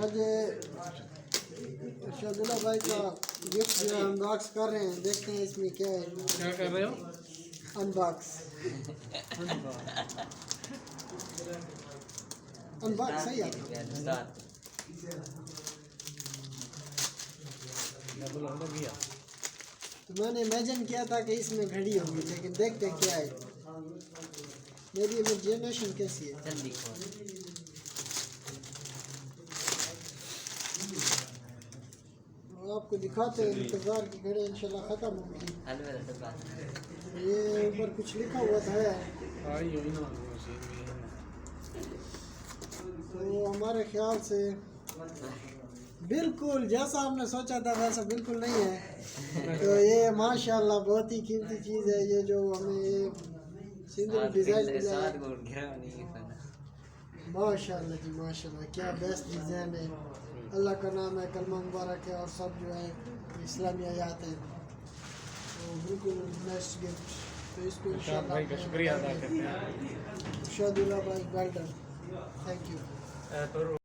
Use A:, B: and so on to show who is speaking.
A: आज शाहदुल्ला भाई का गिफ्ट जो है अनबॉक्स कर रहे हैं, देखते हैं इसमें क्या है।
B: क्या कर रहे हो?
A: अनबॉक्स अनबॉक्स सही है। तो मैंने इमेजिन किया था कि इसमें घड़ी होगी, लेकिन देखते क्या है। मेरी इमेजिनेशन कैसी है। आपको दिखाते हैं, इंतज़ार की घड़ी इंशाल्लाह ख़त्म होगी। ये ऊपर कुछ लिखा हुआ था, तो हमारे ख्याल से बिल्कुल जैसा हमने सोचा था वैसा बिल्कुल नहीं है। तो ये माशाल्लाह बहुत ही कीमती चीज़ है। ये जो हमें ये सिंदूर डिज़ाइन मिला है, माशाल्लाह जी माशाल्लाह, क्या बेस्ट डिज़ाइन है। अल्लाह का नाम है, कलमा मुबारक है और सब जो है इस्लामी आयात है। तो बिल्कुल नेक्स्ट गिफ्ट, तो इसको इंशाल्लाह
B: भाई का शुक्रिया अदा करते हैं।
A: शाहदुल्ला भाई, वेल डन, थैंक यू।